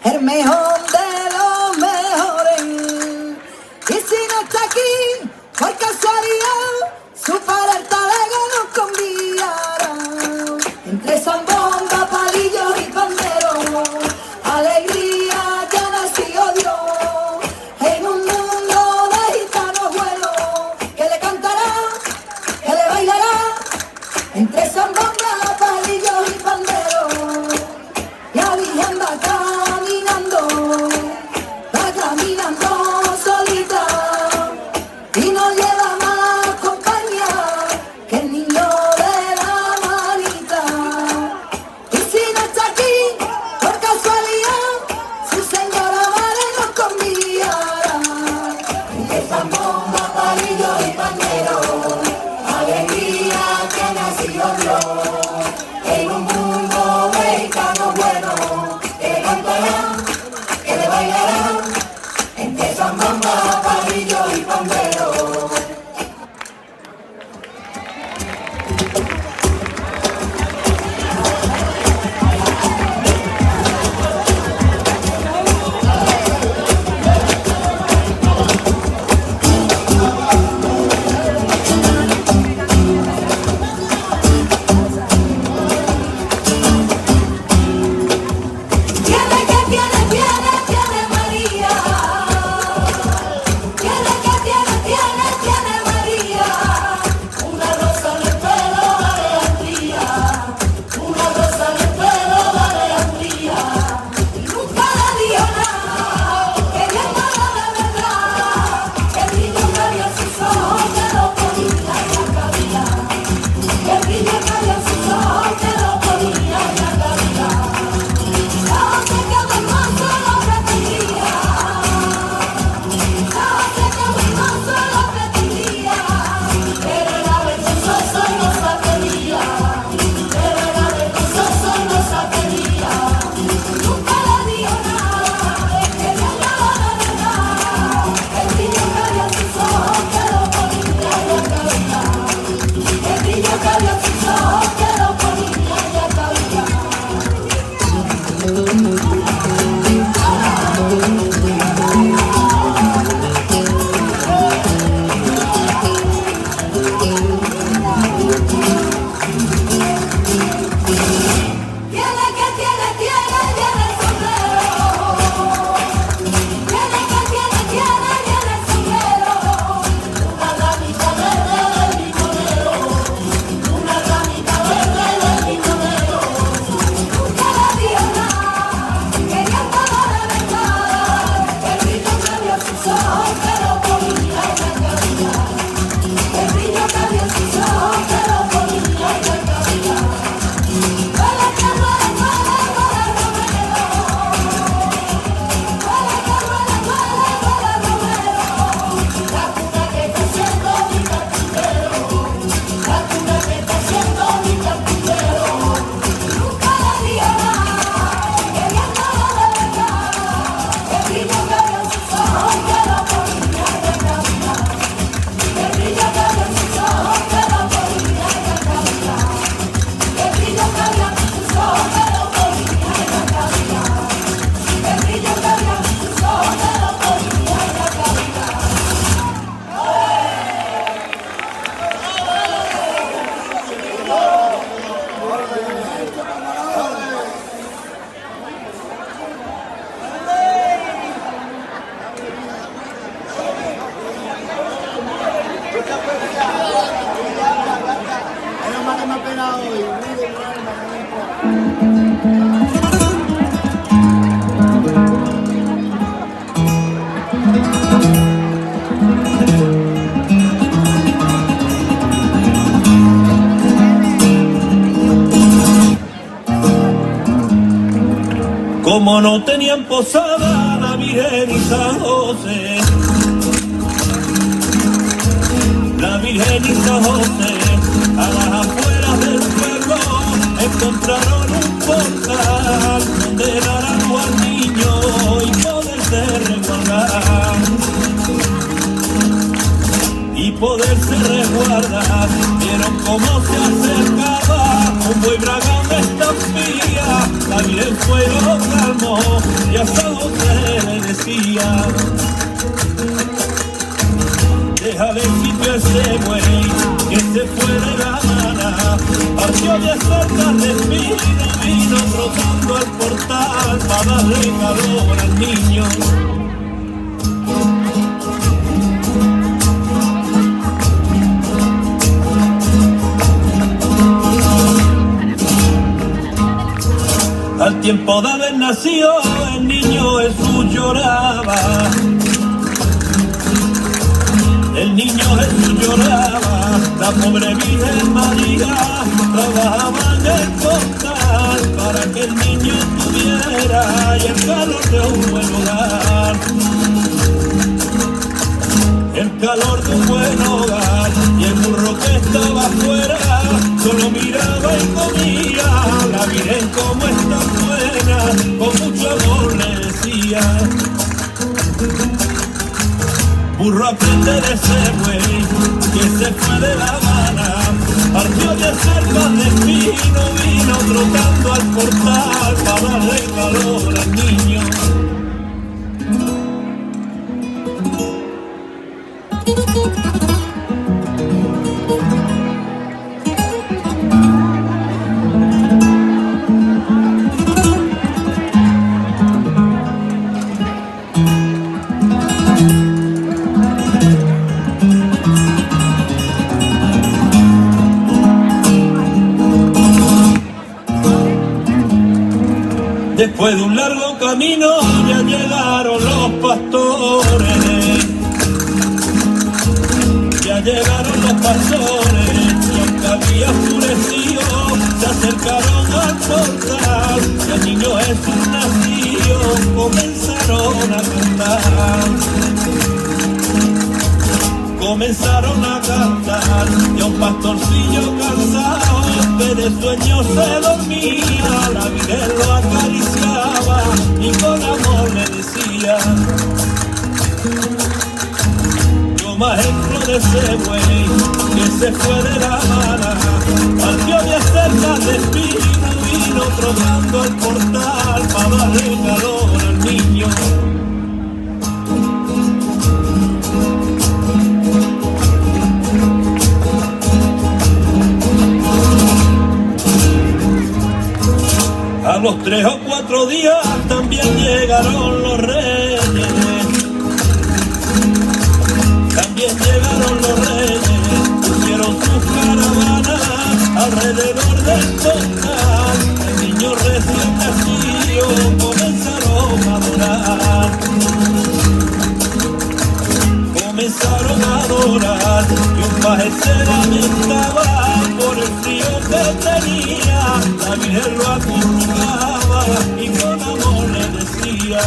el mejor de los mejores. Y si no está aquí, por casualidad, su padre el talego nos convidará. Entre zambomba, palillos y panderos, alegría que ha nacido Dios. En un mundo de gitanos buenos, que le cantará, que le bailará. Entre zambomba, palillos y panderos, la Virgen va caminando solita, y no lleva más compañía que el niño de la manita. Y si no está aquí, por casualidad, su señora madre nos convidará. Entre zambomba, palillos y panderos, alegría que ha nacido Dios. En un mundo mexicano bueno, que le cantará, que le bailará. Entre zambomba, palillos y panderos. Tiene María. Tiene María. Una rosa en el pelo de alegría. Una rosa en el pelo de alegría. Y nunca le dio nada, queriéndola de verdad. El brillo que había en sus ojos que lo ponía y la cabía. El brillo que había en sus ojos que lo ponía y la cabía. Sabe que mi hermano lo pretendía. Sabe que mi hermano lo pretendía. Pero era vergonzoso y no se atrevía. Pero era vergonzoso y no se atrevía. Nunca le dio nada, queriéndola de verdad. El brillo que había en sus ojos que lo ponía y la cabía. El brillo que había en sus ojos que lo ponía y la cabía. Tiene el sombrero. Tiene el sombrero. Una ramita verde del limonero. Una ramita verde del limonero. Nunca le dio nada, queriéndola de verdad. El brillo que había en sus ojos que lo ponía y la cabía. El brillo que había en sus ojos que lo ponía y la cabía. Huele que huele, huele, huele romero. Huele que huele, huele, huele romero. La cuna que está haciendo mi carpintero. La cuna que está haciendo mi carpintero. Nunca le dio nada, queriéndola de verdad. El brillo que había en sus ojos que lo ponía y la cabía. El brillo que había en sus ojos que lo ponía y la cabía. El brillo que había en sus ojos que lo ponía y la cabía. El brillo que había en sus ojos que lo ponía y la cabía. Como no tenían posada la Virgen y San José, la Virgen y San José a las afueras del pueblo encontraron un portal donde dar agua al niño y poderse resguardar. Y poderse resguardar, vieron cómo se acercaba un buey bragán de estampilla la Virgen fue y lo calmó, y hasta donde le decía: déjale sitio a ese buey que se fue de la mana. Partió de cerca del vino, vino trotando al portal para darle calor al niño. Al tiempo de haber nacido el niño Jesús lloraba. El niño Jesús lloraba, la pobre Virgen María trabajaba en el portal para que el niño tuviera y el calor de un buen hogar. El calor de un buen hogar, y el burro que estaba afuera solo miraba y comía. La Virgen como está buena, con mucho amor le decía: burro, aprende de ese buey que se fue de La Habana. Partió de cerca del vino, vino trotando al portal para darle calor al niño. Después de un largo camino ya llegaron los pastores, ya llegaron los pastores, y aunque había oscurecido se acercaron al portal, y el niño Jesús nació, comenzaron a cantar. Comenzaron a cantar, y un pastorcillo cansado que de sueño se dormía, la Virgen lo acariciaba y con amor le decía: toma ejemplo de ese buey que se fue de La Habana. Partió de cerca del vino, vino trotando el portal para darle calor al niño. A los 3 o 4 días también llegaron los reyes. También llegaron los reyes, pusieron sus caravanas alrededor del portal. El niño recién nacido comenzaron a adorar. Comenzaron a adorar, y un paje se lamentaba por el frío que tenía. La Virgen lo acurrucaba y con amor le decía: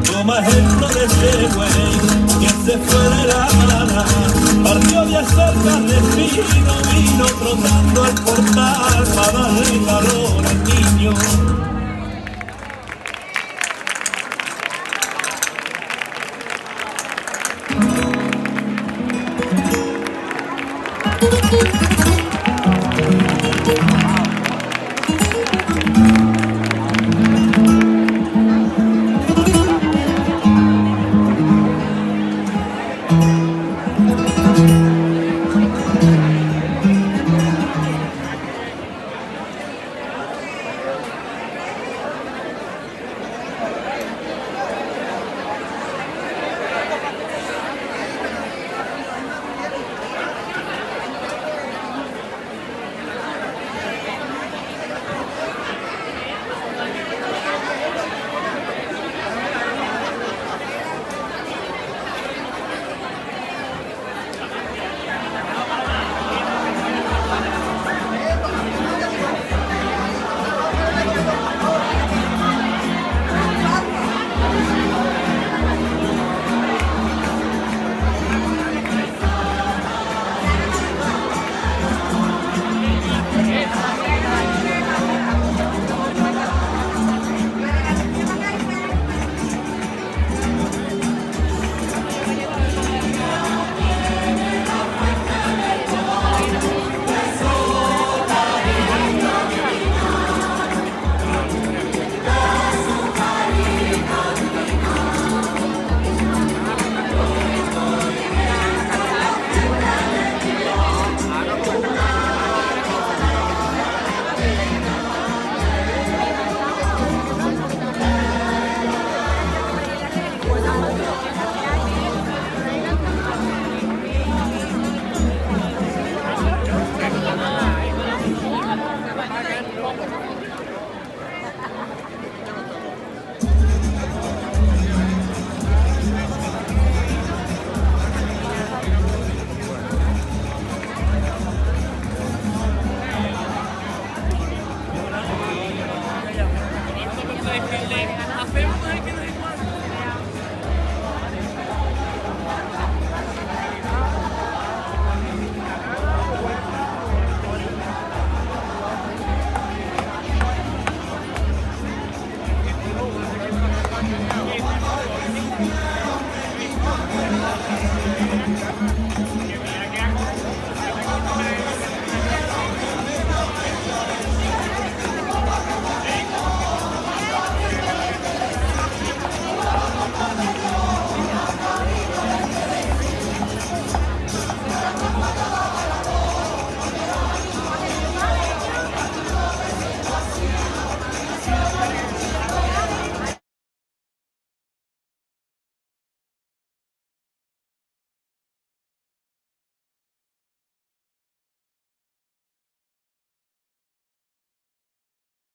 toma ejemplo de ese buey que se fue de La Habana. Partió de cerca del vino, vino trotando al portal para darle calor al niño. decirle, hacemos no sé qué,